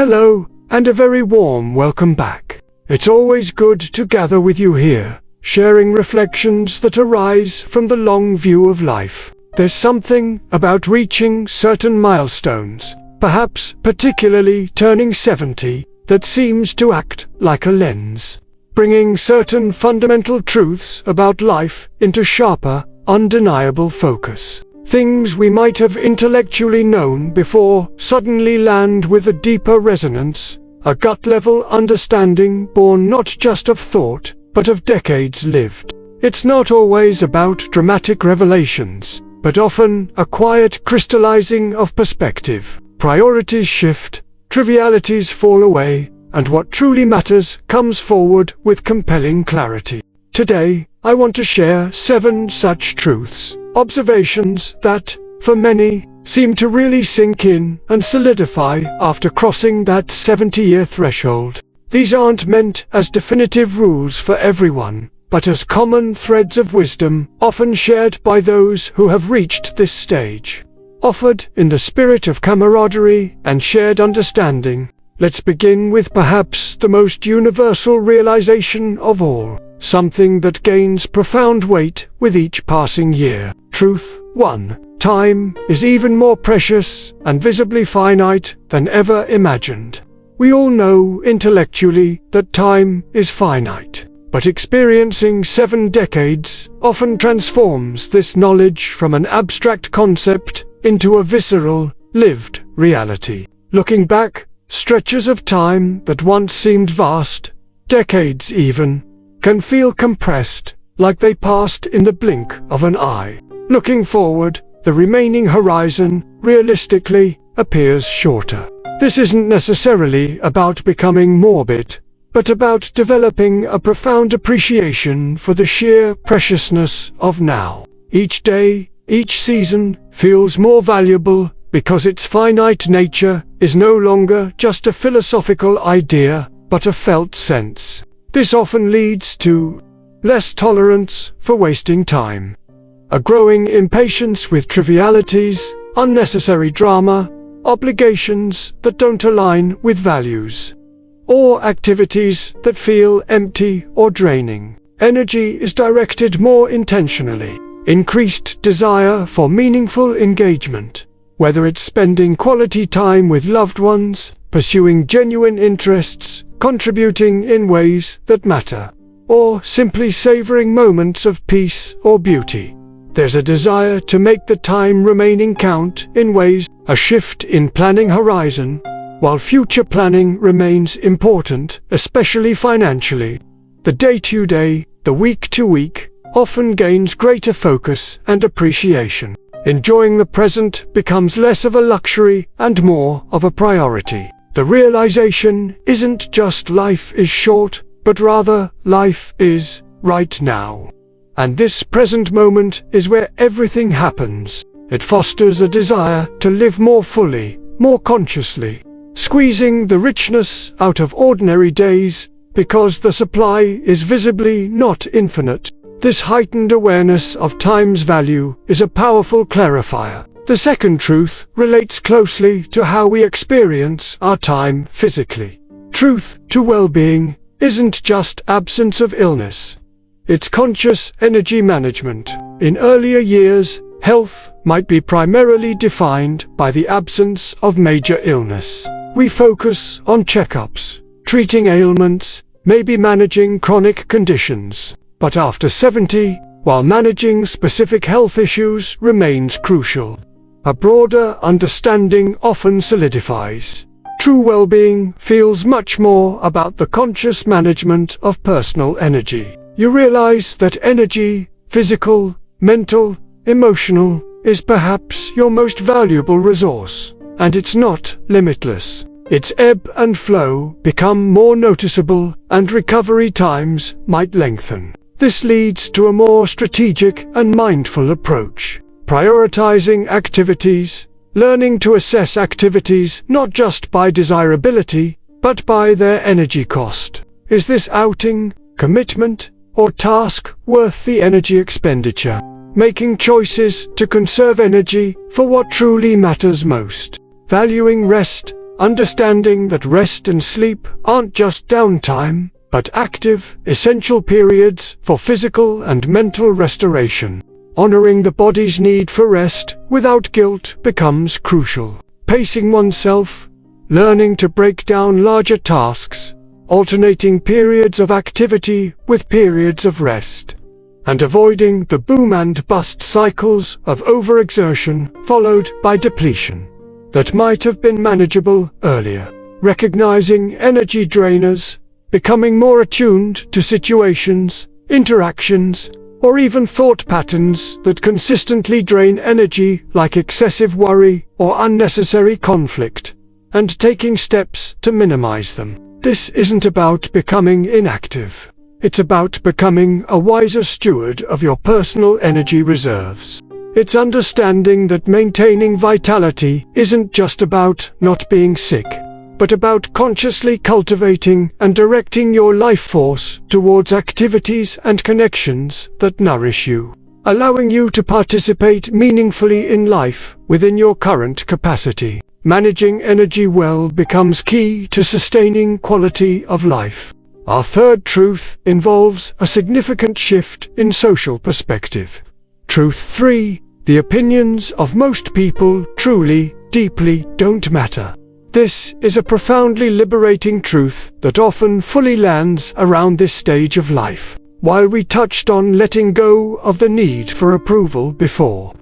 Hello, and a very warm welcome back. It's always good to gather with you here, sharing reflections that arise from the long view of life. There's something about reaching certain milestones, perhaps particularly turning 70, that seems to act like a lens, bringing certain fundamental truths about life into sharper, undeniable focus. Things we might have intellectually known before suddenly land with a deeper resonance, a gut-level understanding born not just of thought, but of decades lived. It's not always about dramatic revelations, but often a quiet crystallizing of perspective. Priorities shift, trivialities fall away, and what truly matters comes forward with compelling clarity. Today, I want to share 7 such truths, observations that, for many, seem to really sink in and solidify after crossing that 70-year threshold. These aren't meant as definitive rules for everyone, but as common threads of wisdom, often shared by those who have reached this stage. Offered in the spirit of camaraderie and shared understanding, let's begin with perhaps the most universal realization of all, something that gains profound weight with each passing year. Truth 1. Time is even more precious and visibly finite than ever imagined. We all know intellectually that time is finite, but experiencing 7 decades often transforms this knowledge from an abstract concept into a visceral, lived reality. Looking back, stretches of time that once seemed vast, decades even, can feel compressed, like they passed in the blink of an eye. Looking forward, the remaining horizon, realistically, appears shorter. This isn't necessarily about becoming morbid, but about developing a profound appreciation for the sheer preciousness of now. Each day, each season, feels more valuable because its finite nature is no longer just a philosophical idea, but a felt sense. This often leads to less tolerance for wasting time, a growing impatience with trivialities, unnecessary drama, obligations that don't align with values, or activities that feel empty or draining. Energy is directed more intentionally. Increased desire for meaningful engagement, whether it's spending quality time with loved ones, pursuing genuine interests, contributing in ways that matter, or simply savoring moments of peace or beauty. There's a desire to make the time remaining count in ways, a shift in planning horizon, while future planning remains important, especially financially. The day-to-day, the week-to-week, often gains greater focus and appreciation. Enjoying the present becomes less of a luxury and more of a priority. The realization isn't just life is short, but rather life is right now. And this present moment is where everything happens. It fosters a desire to live more fully, more consciously, squeezing the richness out of ordinary days, because the supply is visibly not infinite. This heightened awareness of time's value is a powerful clarifier. The second truth relates closely to how we experience our time physically. Truth to well-being isn't just absence of illness. It's conscious energy management. In earlier years, health might be primarily defined by the absence of major illness. We focus on checkups, treating ailments, maybe managing chronic conditions. But after 70, while managing specific health issues remains crucial, a broader understanding often solidifies. True well-being feels much more about the conscious management of personal energy. You realize that energy, physical, mental, emotional, is perhaps your most valuable resource, and it's not limitless. Its ebb and flow become more noticeable, and recovery times might lengthen. This leads to a more strategic and mindful approach, prioritizing activities, learning to assess activities not just by desirability, but by their energy cost. Is this outing, commitment, or task worth the energy expenditure? Making choices to conserve energy for what truly matters most. Valuing rest, understanding that rest and sleep aren't just downtime, but active, essential periods for physical and mental restoration. Honoring the body's need for rest without guilt becomes crucial. Pacing oneself, learning to break down larger tasks, alternating periods of activity with periods of rest, and avoiding the boom and bust cycles of overexertion followed by depletion that might have been manageable earlier. Recognizing energy drainers, becoming more attuned to situations, interactions, or even thought patterns that consistently drain energy, like excessive worry or unnecessary conflict, and taking steps to minimize them. This isn't about becoming inactive. It's about becoming a wiser steward of your personal energy reserves. It's understanding that maintaining vitality isn't just about not being sick, but about consciously cultivating and directing your life force towards activities and connections that nourish you, allowing you to participate meaningfully in life within your current capacity. Managing energy well becomes key to sustaining quality of life. Our third truth involves a significant shift in social perspective. Truth 3: the opinions of most people truly, deeply don't matter. This is a profoundly liberating truth that often fully lands around this stage of life. While we touched on letting go of the need for approval before,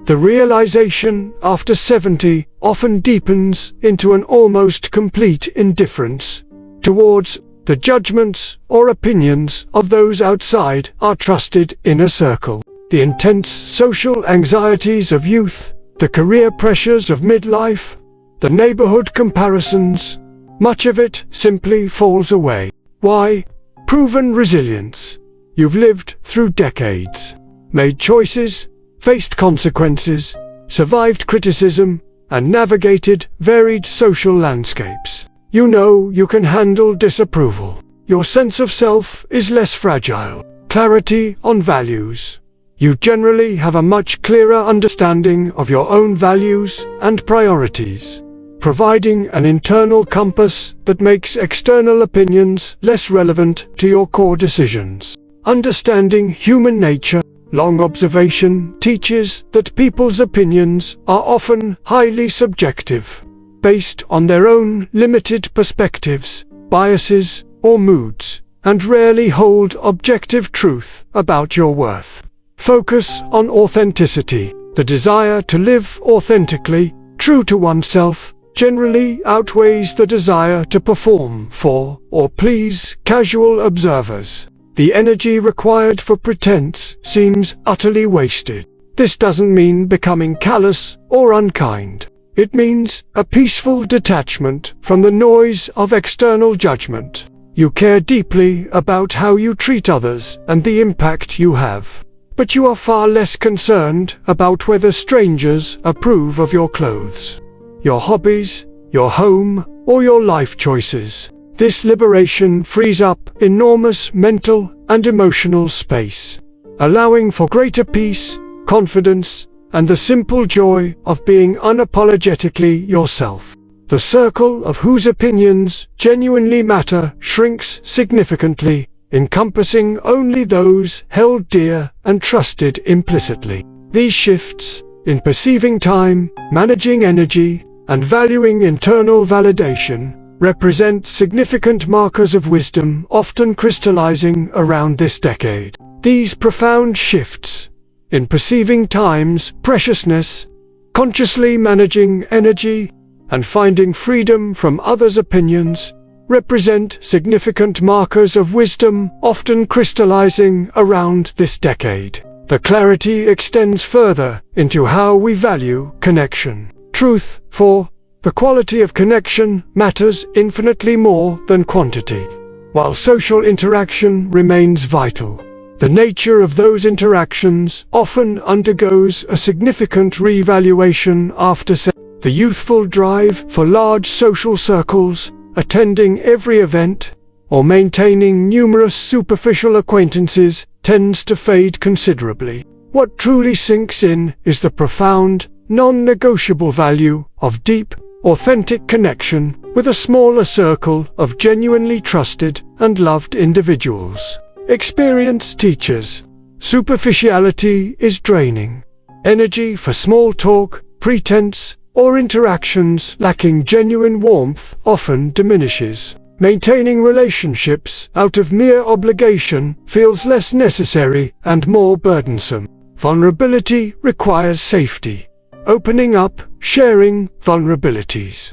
the realization after 70 often deepens into an almost complete indifference towards the judgments or opinions of those outside our trusted inner circle. The intense social anxieties of youth, the career pressures of midlife, the neighborhood comparisons, much of it simply falls away. Why? Proven resilience. You've lived through decades, made choices, faced consequences, survived criticism, and navigated varied social landscapes. You know you can handle disapproval. Your sense of self is less fragile. Clarity on values. You generally have a much clearer understanding of your own values and priorities, providing an internal compass that makes external opinions less relevant to your core decisions. Understanding human nature. Long observation teaches that people's opinions are often highly subjective, based on their own limited perspectives, biases, or moods, and rarely hold objective truth about your worth. Focus on authenticity. The desire to live authentically, true to oneself, generally outweighs the desire to perform for or please casual observers. The energy required for pretense seems utterly wasted. This doesn't mean becoming callous or unkind. It means a peaceful detachment from the noise of external judgment. You care deeply about how you treat others and the impact you have, but you are far less concerned about whether strangers approve of your clothes, your hobbies, your home, or your life choices. This liberation frees up enormous mental and emotional space, allowing for greater peace, confidence, and the simple joy of being unapologetically yourself. The circle of whose opinions genuinely matter shrinks significantly, encompassing only those held dear and trusted implicitly. These shifts, in perceiving time, managing energy, and valuing internal validation, represent significant markers of wisdom often crystallizing around this decade. These profound shifts, in perceiving time's preciousness, consciously managing energy, and finding freedom from others' opinions, represent significant markers of wisdom often crystallizing around this decade. The clarity extends further into how we value connection. Truth, for the quality of connection matters infinitely more than quantity. While social interaction remains vital, the nature of those interactions often undergoes a significant reevaluation after the youthful drive for large social circles, attending every event, or maintaining numerous superficial acquaintances tends to fade considerably. What truly sinks in is the profound, non-negotiable value of deep, authentic connection with a smaller circle of genuinely trusted and loved individuals. Experience teaches. Superficiality is draining. Energy for small talk, pretense, or interactions lacking genuine warmth often diminishes. Maintaining relationships out of mere obligation feels less necessary and more burdensome. Vulnerability requires safety. Opening up, sharing vulnerabilities,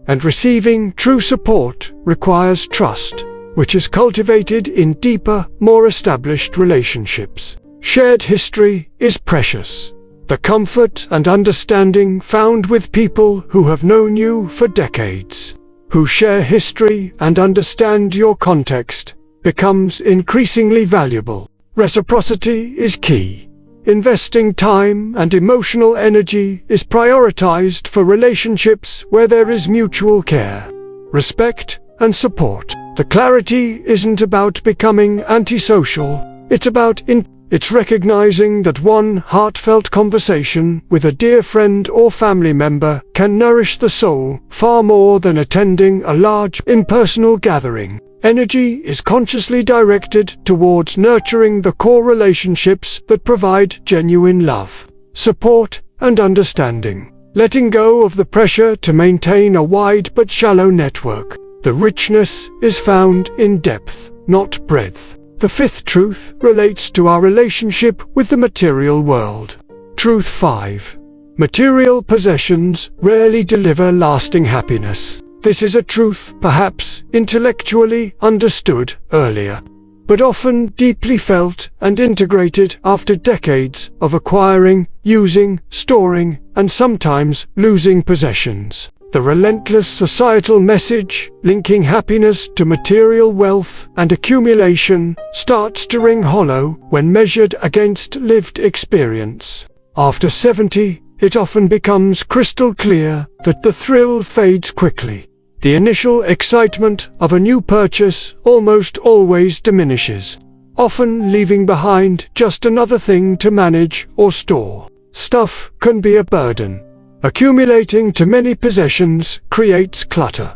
and receiving true support requires trust, which is cultivated in deeper, more established relationships. Shared history is precious. The comfort and understanding found with people who have known you for decades, who share history and understand your context, becomes increasingly valuable. Reciprocity is key. Investing time and emotional energy is prioritized for relationships where there is mutual care, respect, and support. The clarity isn't about becoming antisocial, it's recognizing that one heartfelt conversation with a dear friend or family member can nourish the soul far more than attending a large, impersonal gathering. Energy is consciously directed towards nurturing the core relationships that provide genuine love, support, and understanding, letting go of the pressure to maintain a wide but shallow network. The richness is found in depth, not breadth. The fifth truth relates to our relationship with the material world. Truth 5. Material possessions rarely deliver lasting happiness. This is a truth perhaps intellectually understood earlier, but often deeply felt and integrated after decades of acquiring, using, storing, and sometimes losing possessions. The relentless societal message linking happiness to material wealth and accumulation starts to ring hollow when measured against lived experience. After 70, it often becomes crystal clear that the thrill fades quickly. The initial excitement of a new purchase almost always diminishes, often leaving behind just another thing to manage or store. Stuff can be a burden. Accumulating too many possessions creates clutter,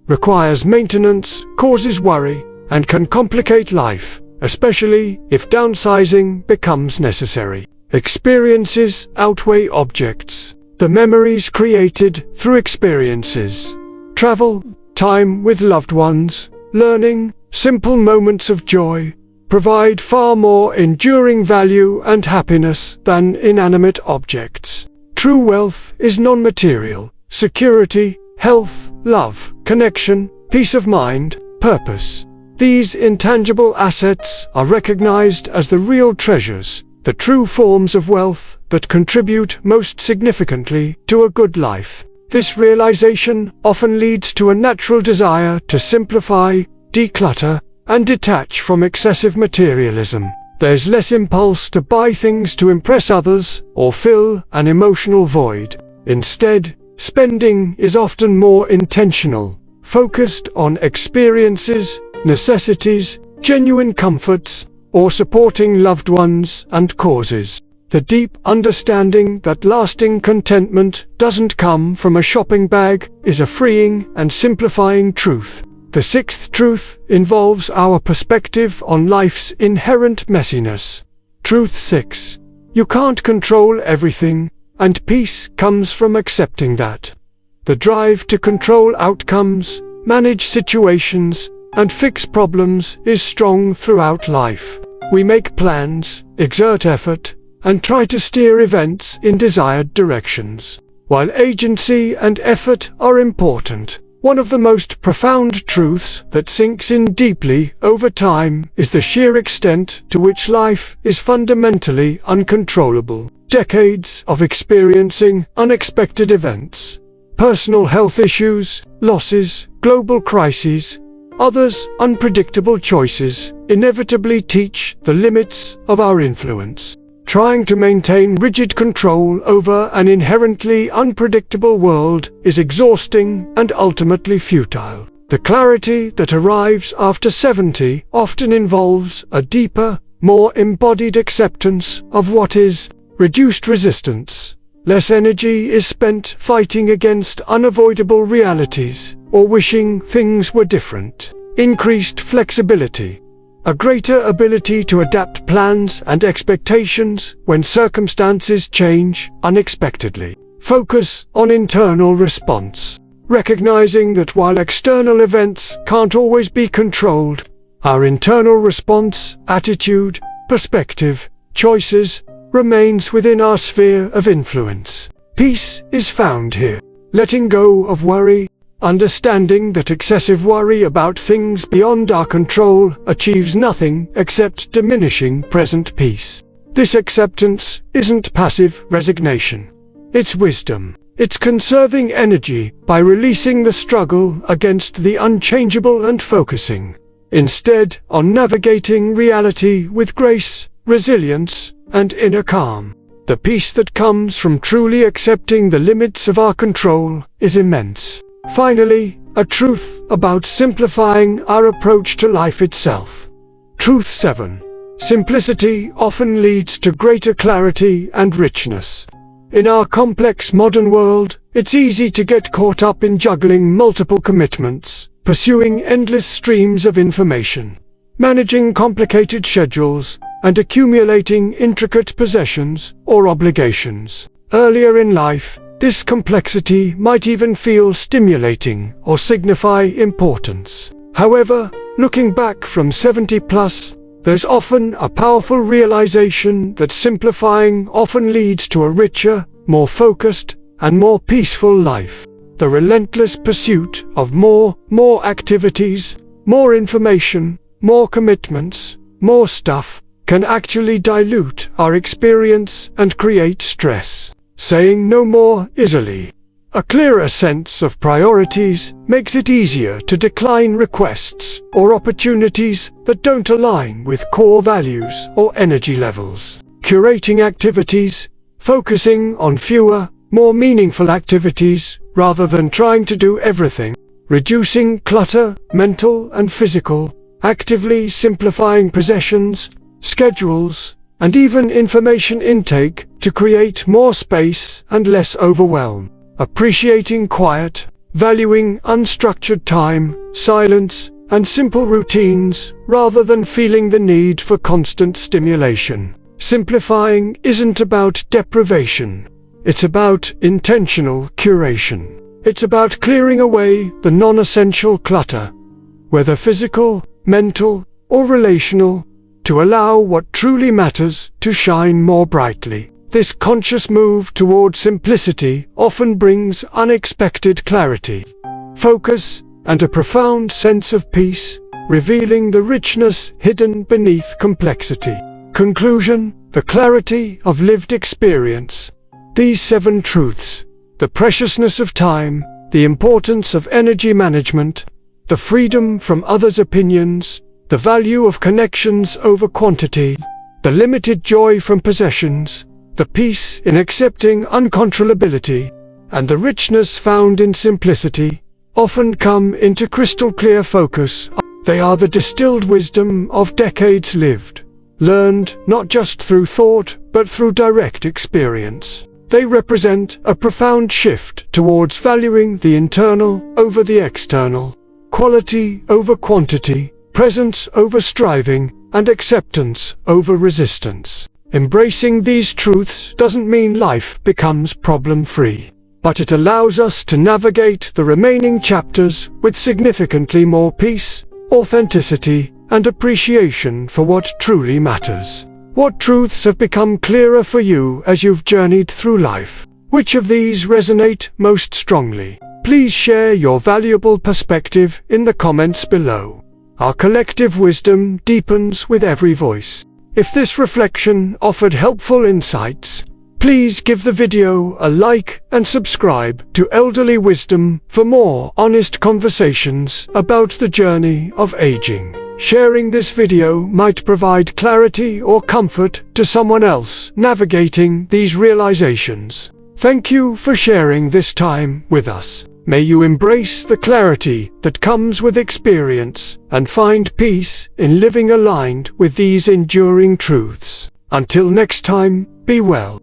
requires maintenance, causes worry, and can complicate life, especially if downsizing becomes necessary. Experiences outweigh objects. The memories created through experiences, travel, time with loved ones, learning, simple moments of joy, provide far more enduring value and happiness than inanimate objects. True wealth is non-material: security, health, love, connection, peace of mind, purpose. These intangible assets are recognized as the real treasures, the true forms of wealth that contribute most significantly to a good life. This realization often leads to a natural desire to simplify, declutter, and detach from excessive materialism. There's less impulse to buy things to impress others or fill an emotional void. Instead, spending is often more intentional, focused on experiences, necessities, genuine comforts, or supporting loved ones and causes. The deep understanding that lasting contentment doesn't come from a shopping bag is a freeing and simplifying truth. The sixth truth involves our perspective on life's inherent messiness. Truth 6. You can't control everything, and peace comes from accepting that. The drive to control outcomes, manage situations, and fix problems is strong throughout life. We make plans, exert effort, and try to steer events in desired directions. While agency and effort are important, one of the most profound truths that sinks in deeply over time is the sheer extent to which life is fundamentally uncontrollable. Decades of experiencing unexpected events, personal health issues, losses, global crises, others unpredictable choices, inevitably teach the limits of our influence. Trying to maintain rigid control over an inherently unpredictable world is exhausting and ultimately futile. The clarity that arrives after 70 often involves a deeper, more embodied acceptance of what is, reduced resistance, Less energy is spent fighting against unavoidable realities or wishing things were different. Increased flexibility. A greater ability to adapt plans and expectations when circumstances change unexpectedly. Focus on internal response. Recognizing that while external events can't always be controlled, our internal response, attitude, perspective, choices, remains within our sphere of influence. Peace is found here. Letting go of worry, understanding that excessive worry about things beyond our control achieves nothing except diminishing present peace. This acceptance isn't passive resignation. It's wisdom. It's conserving energy by releasing the struggle against the unchangeable and focusing, instead, on navigating reality with grace, resilience, and inner calm. The peace that comes from truly accepting the limits of our control is immense. Finally, a truth about simplifying our approach to life itself. Truth 7. Simplicity often leads to greater clarity and richness. In our complex modern world, it's easy to get caught up in juggling multiple commitments, pursuing endless streams of information, managing complicated schedules, and accumulating intricate possessions or obligations. Earlier in life, this complexity might even feel stimulating or signify importance. However, looking back from 70+, there's often a powerful realization that simplifying often leads to a richer, more focused, and more peaceful life. The relentless pursuit of more activities, more information, more commitments, more stuff, can actually dilute our experience and create stress. Saying no more easily. A clearer sense of priorities makes it easier to decline requests or opportunities that don't align with core values or energy levels. Curating activities, focusing on fewer, more meaningful activities rather than trying to do everything. Reducing clutter, mental and physical, actively simplifying possessions, schedules, and even information intake to create more space and less overwhelm. Appreciating quiet, valuing unstructured time, silence, and simple routines, rather than feeling the need for constant stimulation. Simplifying isn't about deprivation. It's about intentional curation. It's about clearing away the non-essential clutter, whether physical, mental, or relational, to allow what truly matters to shine more brightly. This conscious move toward simplicity often brings unexpected clarity, focus, and a profound sense of peace, revealing the richness hidden beneath complexity. Conclusion: the clarity of lived experience. These 7 truths: the preciousness of time, the importance of energy management, the freedom from others' opinions, the value of connections over quantity, the limited joy from possessions, the peace in accepting uncontrollability, and the richness found in simplicity, often come into crystal clear focus. They are the distilled wisdom of decades lived, learned not just through thought, but through direct experience. They represent a profound shift towards valuing the internal over the external, quality over quantity, presence over striving, and acceptance over resistance. Embracing these truths doesn't mean life becomes problem-free, but it allows us to navigate the remaining chapters with significantly more peace, authenticity, and appreciation for what truly matters. What truths have become clearer for you as you've journeyed through life? Which of these resonate most strongly? Please share your valuable perspective in the comments below. Our collective wisdom deepens with every voice. If this reflection offered helpful insights, please give the video a like and subscribe to Elderly Wisdom for more honest conversations about the journey of aging. Sharing this video might provide clarity or comfort to someone else navigating these realizations. Thank you for sharing this time with us. May you embrace the clarity that comes with experience and find peace in living aligned with these enduring truths. Until next time, be well.